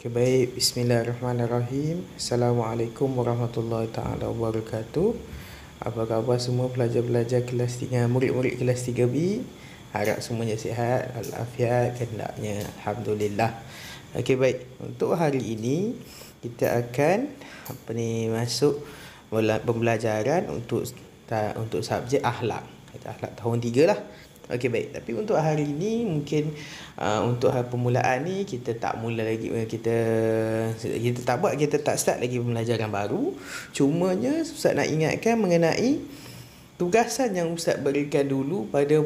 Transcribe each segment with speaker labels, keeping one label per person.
Speaker 1: Okay, baik. Bismillahirrahmanirrahim. Assalamualaikum warahmatullahi taala wabarakatuh. Apa khabar semua pelajar-pelajar kelas 3, murid-murid kelas 3B? Harap semuanya sihat, walafiat, kehendaknya. Alhamdulillah. Okey, baik. Untuk hari ini kita akan masuk pembelajaran untuk subjek akhlak. Akhlak tahun 3 lah. Okey, baik. Tapi untuk hari ini mungkin untuk permulaan ni kita tak mula lagi, kita tak start lagi pembelajaran baru. Cumanya Ustaz nak ingatkan mengenai tugasan yang Ustaz berikan dulu pada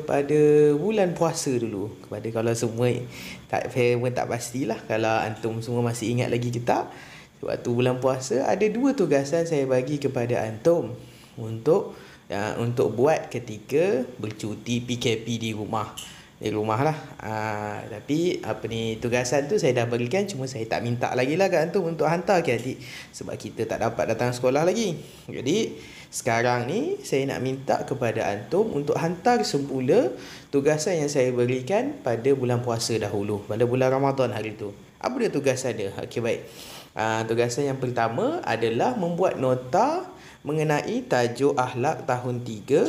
Speaker 1: bulan puasa dulu. Kepada kalau semua tak pastilah, kalau antum semua masih ingat lagi kita, waktu bulan puasa ada 2 tugasan saya bagi kepada antum untuk buat ketika bercuti PKP di rumah lah. Tapi tugasan tu saya dah berikan, cuma saya tak minta lagi lah kat antum untuk hantar ke adik, sebab kita tak dapat datang sekolah lagi. Jadi sekarang ni saya nak minta kepada antum untuk hantar semula tugasan yang saya berikan pada bulan puasa dahulu, pada bulan Ramadan hari tu. Apa dia tugasan dia? Okey, baik. Tugasan yang pertama adalah membuat nota mengenai tajuk akhlak tahun 3.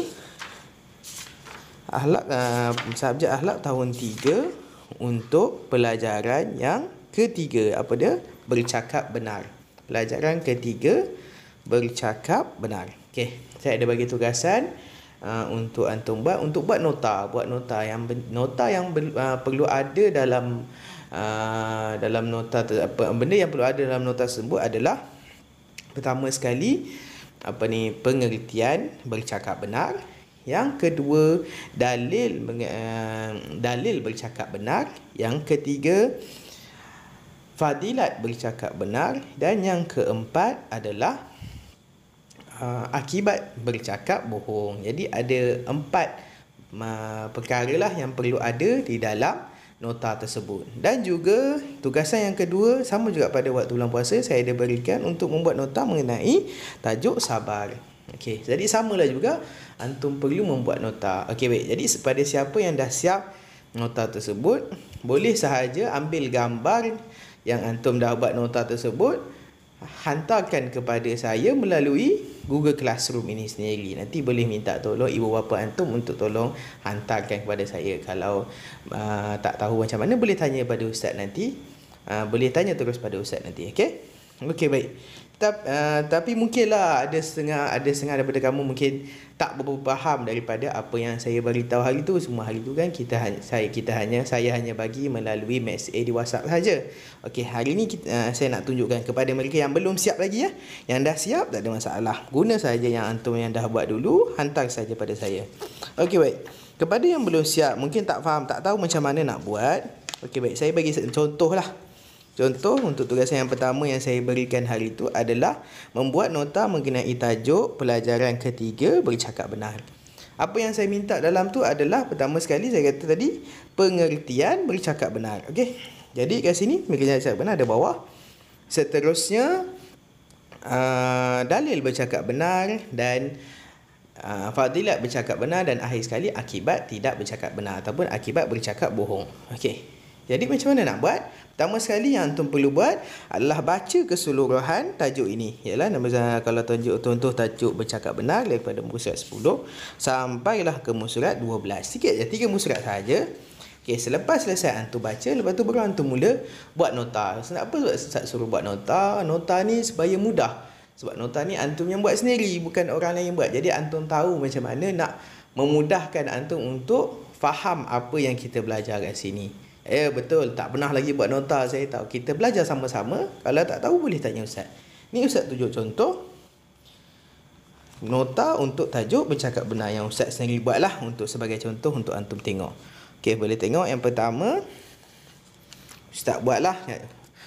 Speaker 1: Subjek akhlak tahun 3 untuk pelajaran yang ketiga. Apa dia? Bercakap benar. Pelajaran ketiga, bercakap benar. Okey, saya ada bagi tugasan untuk antum buat nota. Nota yang perlu ada dalam nota, benda yang perlu ada dalam nota tersebut adalah pertama sekali pengertian bercakap benar. Yang kedua, dalil bercakap benar. Yang ketiga, fadilat bercakap benar. Dan yang keempat adalah akibat bercakap bohong. Jadi ada 4 perkara lah yang perlu ada di dalam nota tersebut. Dan juga tugasan yang kedua, sama juga pada waktu bulan puasa, saya ada berikan untuk membuat nota mengenai tajuk sabar. Okey, jadi samalah juga antum perlu membuat nota. Okey, baik. Jadi pada siapa yang dah siap nota tersebut, boleh sahaja ambil gambar yang antum dah buat nota tersebut, hantarkan kepada saya melalui Google Classroom ini sendiri. Nanti boleh minta tolong ibu bapa antum untuk tolong hantarkan kepada saya. Kalau tak tahu macam mana, boleh tanya pada ustaz nanti. Boleh tanya terus pada ustaz nanti. Okey, baik. Tapi mungkinlah ada setengah daripada kamu mungkin tak berapa faham daripada apa yang saya beritahu hari tu. Semua hari tu kan saya hanya bagi melalui mesej di WhatsApp saja. Okey, hari ni saya nak tunjukkan kepada mereka yang belum siap lagi ya. Yang dah siap tak ada masalah. Guna saja yang antum yang dah buat dulu, hantar saja pada saya. Okey, baik. Kepada yang belum siap, mungkin tak faham, tak tahu macam mana nak buat. Okey, baik. Saya bagi contoh lah. Contoh untuk tugasan yang pertama yang saya berikan hari itu adalah membuat nota mengenai tajuk pelajaran ketiga bercakap benar. Apa yang saya minta dalam tu adalah pertama sekali saya kata tadi, pengertian bercakap benar. Okey. Jadi kat sini pengertian bercakap benar ada bawah. Seterusnya dalil bercakap benar dan fadilat bercakap benar, dan akhir sekali akibat tidak bercakap benar ataupun akibat bercakap bohong. Okey. Jadi macam mana nak buat? Pertama sekali yang antum perlu buat adalah baca keseluruhan tajuk ini. Ialah kalau contoh tajuk bercakap benar daripada muka surat 10 sampailah ke muka surat 12. Sikit je, 3 muka surat saja. Okey, selepas selesai antum baca, lepas tu baru antum mula buat nota. Kenapa Ustaz suruh buat nota? Nota ni supaya mudah. Sebab nota ni antum yang buat sendiri, bukan orang lain yang buat. Jadi antum tahu macam mana nak memudahkan antum untuk faham apa yang kita belajar kat sini. Betul, tak pernah lagi buat nota, saya tahu. Kita belajar sama-sama. Kalau tak tahu boleh tanya Ustaz. Ni Ustaz tunjuk contoh nota untuk tajuk bercakap benar yang Ustaz sendiri buat lah, untuk sebagai contoh untuk antum tengok. Okey, boleh tengok yang pertama Ustaz buat lah.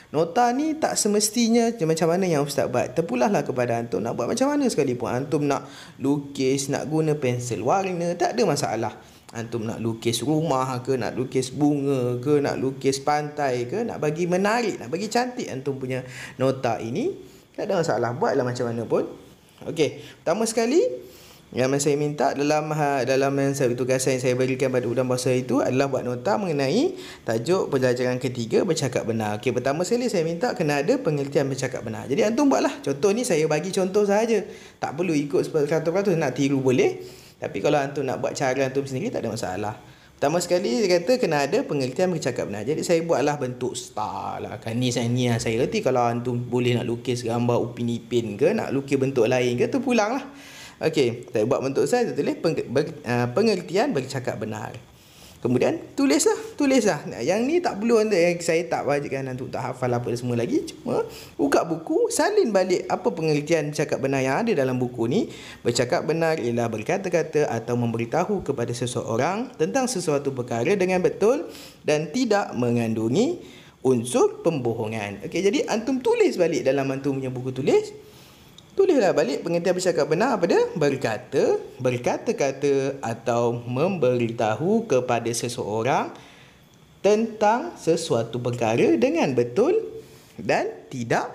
Speaker 1: Nota ni tak semestinya macam mana yang Ustaz buat. Terpulahlah kepada antum nak buat macam mana sekalipun. Antum nak lukis, nak guna pensel warna, tak ada masalah. Antum nak lukis rumah ke, nak lukis bunga ke, nak lukis pantai ke, nak bagi menarik, nak bagi cantik antum punya nota ini, tak ada masalah. Buatlah macam mana pun. Okey, pertama sekali Yang saya minta dalam tugasan yang saya berikan pada bulan puasa itu adalah buat nota mengenai tajuk pelajaran ketiga bercakap benar. Okey, pertama sekali saya minta kena ada pengertian bercakap benar. Jadi antum buatlah. Contoh ni saya bagi contoh sahaja. Tak perlu ikut 100% nak tiru boleh. Tapi kalau antum nak buat cara antum sendiri tak ada masalah. Pertama sekali dia kata kena ada pengertian bercakap benar. Jadi saya buatlah bentuk star lah. Kan ni saya reti kalau antum boleh nak lukis gambar Upin Ipin ke, nak lukis bentuk lain ke, terpulang lah. Okey, saya buat bentuk saya tulis pengertian bercakap benar. Kemudian tulislah. Yang ni tak perlu saya tak wajibkan antum tak hafal apa semua lagi. Cuma buka buku, salin balik apa pengertian cakap benar yang ada dalam buku ni. Bercakap benar ialah berkata-kata atau memberitahu kepada seseorang tentang sesuatu perkara dengan betul dan tidak mengandungi unsur pembohongan. Okey, jadi antum tulis balik dalam antum punya buku tulis. Tulislah balik pengertian bercakap benar apa dia? Berkata-kata atau memberitahu kepada seseorang tentang sesuatu perkara dengan betul dan tidak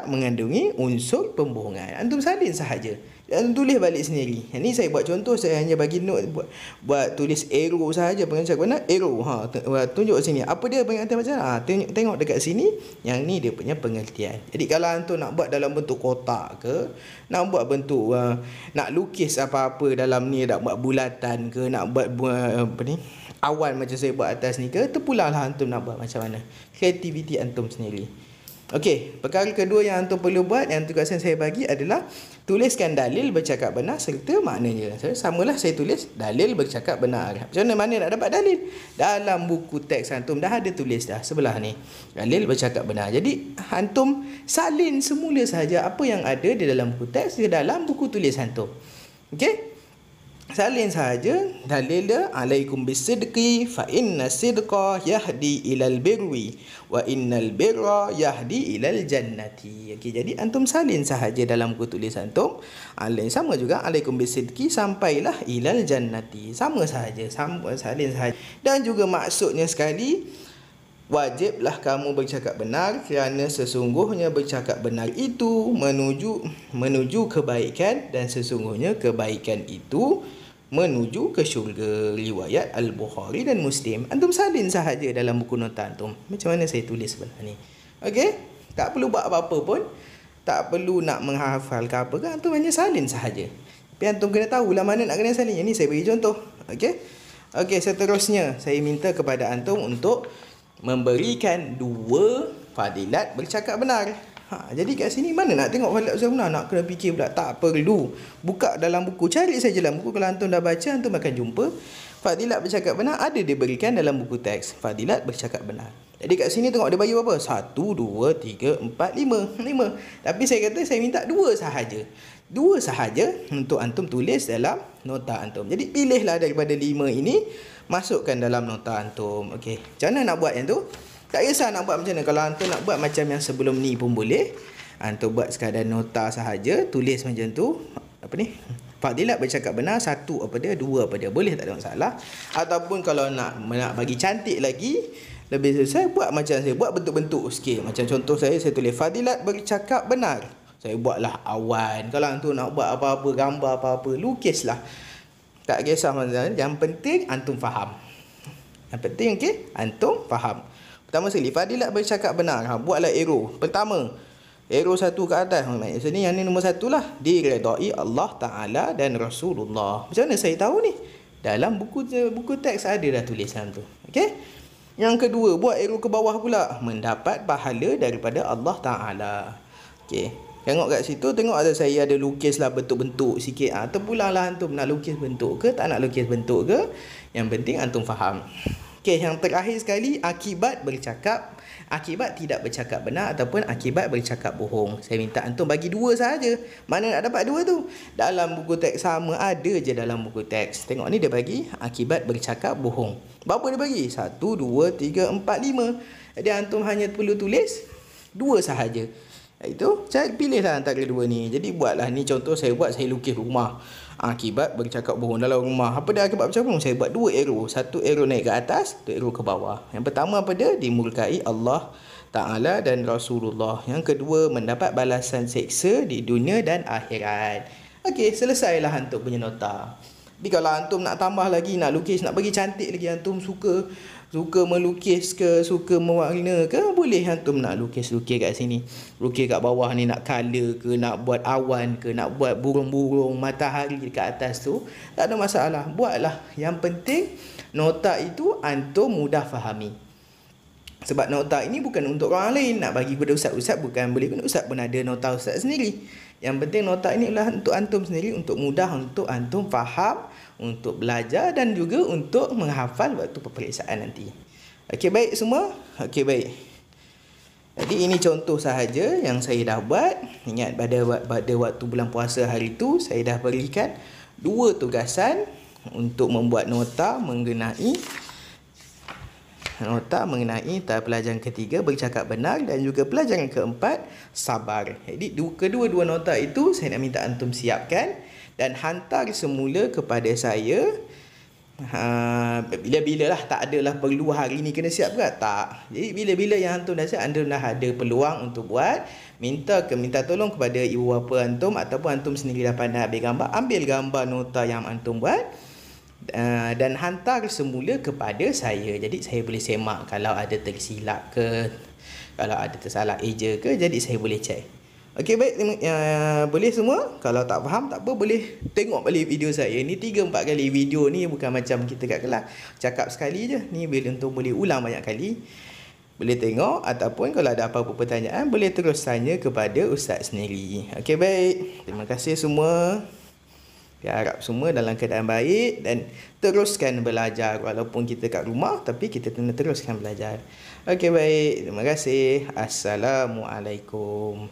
Speaker 1: mengandungi unsur pembohongan. Antum salin sahaja. Dan tulis balik sendiri. Yang ni saya buat contoh, saya hanya bagi note buat tulis arrow sahaja pengertian benar. Arrow. Tunjuk sini. Apa dia pengertian macam mana? Tengok dekat sini. Yang ni dia punya pengertian. Jadi kalau antum nak buat dalam bentuk kotak ke, nak buat bentuk nak lukis apa-apa dalam ni, nak buat bulatan ke, nak buat awan macam saya buat atas ni ke, terpulanglah antum nak buat macam mana. Kreativiti antum sendiri. Okey, perkara kedua yang antum perlu buat, yang tugasan saya bagi adalah tuliskan dalil bercakap benar serta maknanya. Samalah saya tulis dalil bercakap benar. Macam mana nak dapat dalil? Dalam buku teks antum dah ada tulis dah sebelah ni. Dalil bercakap benar. Jadi antum salin semula sahaja apa yang ada di dalam buku teks ke dalam buku tulis antum. Okey? Salin sahaja dalil dia, alaikum bisidqi fa inna sidqa yahdi ilal birri wa innal birra yahdi ilal jannati. Okey, jadi antum salin sahaja dalam buku tulis antum. Sama juga alaikum bisidqi sampailah ilal jannati. Sama sahaja, salin sahaja. Dan juga maksudnya sekali, wajiblah kamu bercakap benar kerana sesungguhnya bercakap benar itu menuju kebaikan dan sesungguhnya kebaikan itu menuju ke syurga. Riwayat Al-Bukhari dan Muslim. Antum salin sahaja dalam buku nota antum. Macam mana saya tulis sebelah ni. Okey? Tak perlu buat apa-apa pun. Tak perlu nak menghafal ke apa ke. Antum hanya salin sahaja. Tapi antum kena tahu lah mana nak kena salin. Yang ni saya bagi contoh. Okey? Okey, seterusnya saya minta kepada antum untuk memberikan 2 fadilat bercakap benar. Jadi kat sini mana nak tengok fadilat bercakap benar? Nak kena fikir pula. Tak perlu. Buka dalam buku. Cari saja dalam buku. Kalau antum dah baca, antum akan jumpa fadilat bercakap benar ada diberikan dalam buku teks. Fadilat bercakap benar. Jadi kat sini tengok dia bagi berapa? 1, 2, 3, 4, 5. 5. Tapi saya kata saya minta 2 sahaja. 2 sahaja untuk antum tulis dalam nota antum. Jadi pilihlah daripada 5 ini, masukkan dalam nota antum. Okey. Macam mana nak buat yang tu? Tak kisah nak buat macam mana. Kalau antum nak buat macam yang sebelum ni pun boleh. Antum buat sekadar nota sahaja, tulis macam tu. Apa ni? Fadilat bercakap benar, 1 apa dia, 2 apa dia. Boleh, tak ada masalah. Ataupun kalau nak bagi cantik lagi, lebih saya buat macam saya buat bentuk-bentuk sikit. Macam contoh saya tulis fadilat bercakap benar. Saya buatlah awan. Kalau antum nak buat apa-apa, gambar apa-apa, lukislah. Tak kisah mana. Yang penting antum faham. Yang penting okey, antum faham. Pertama sekali, fadilat bercakap benar. Buatlah arrow. Pertama, arrow 1 ke atas. Maksudnya yang ni nombor 1 lah. Diredai Allah Ta'ala dan Rasulullah. Macam mana saya tahu ni? Dalam buku teks ada dah tulisan tu. Okey? Yang kedua, buat arrow ke bawah pula. Mendapat pahala daripada Allah Ta'ala. Okey. Tengok kat situ, tengok saya ada lukis lah bentuk-bentuk sikit. Terpulanglah antum nak lukis bentuk ke, tak nak lukis bentuk ke. Yang penting antum faham. Okey, yang terakhir sekali, akibat tidak bercakap benar ataupun akibat bercakap bohong. Saya minta antum bagi 2 sahaja. Mana nak dapat 2 tu? Dalam buku teks sama ada je dalam buku teks. Tengok ni dia bagi akibat bercakap bohong. Berapa dia bagi? 1, 2, 3, 4, 5. Jadi antum hanya perlu tulis 2 sahaja. Itu, saya pilihlah antara 2 ni. Jadi buatlah ni contoh saya buat, saya lukis rumah. Akibat bercakap bohong dalam rumah. Apa dia akibat bercakap bohong? Saya buat 2 arrow. 1 arrow naik ke atas, 1 arrow ke bawah. Yang pertama apa dia? Dimurkai Allah Ta'ala dan Rasulullah. Yang kedua, mendapat balasan seksa di dunia dan akhirat. Okey, selesailah antum punya nota. Tapi kalau antum nak tambah lagi, nak lukis, nak bagi cantik lagi, antum suka melukis ke, suka mewarna ke, boleh antum nak lukis-lukis kat sini. Lukis kat bawah ni nak color ke, nak buat awan ke, nak buat burung-burung, matahari dekat atas tu, tak ada masalah. Buatlah. Yang penting nota itu antum mudah fahami. Sebab nota ini bukan untuk orang lain. Nak bagi kepada ustaz-ustaz bukan boleh guna. Ustaz pun ada nota ustaz sendiri. Yang penting nota ini adalah untuk antum sendiri, untuk mudah untuk antum faham, untuk belajar dan juga untuk menghafal waktu peperiksaan nanti. Okey, baik semua? Okey, baik. Jadi ini contoh sahaja yang saya dah buat. Ingat pada waktu bulan puasa hari itu saya dah berikan 2 tugasan untuk membuat nota mengenai tahap pelajaran ketiga bercakap benar dan juga pelajaran keempat sabar. Jadi kedua-dua nota itu saya nak minta antum siapkan dan hantar semula kepada saya. Bila-bila lah, tak adalah perlu hari ni kena siap ke tak. Jadi bila-bila yang antum dah siap, antum dah ada peluang untuk buat, minta tolong kepada ibu bapa antum ataupun antum sendiri dah pandai ambil gambar nota yang antum buat. Dan hantar semula kepada saya. Jadi saya boleh semak kalau ada tersilap ke, kalau ada tersalah eja ke, jadi saya boleh check. Okey, baik, boleh semua. Kalau tak faham tak apa, boleh tengok balik video saya. Ni 3-4 kali video ni, bukan macam kita kat kelas cakap sekali je. Ni boleh ulang banyak kali. Boleh tengok ataupun kalau ada apa-apa pertanyaan boleh terus tanya kepada ustaz sendiri. Okey, baik. Terima kasih semua. Saya harap semua dalam keadaan baik dan teruskan belajar walaupun kita kat rumah, tapi kita kena teruskan belajar. Okey, baik. Terima kasih. Assalamualaikum.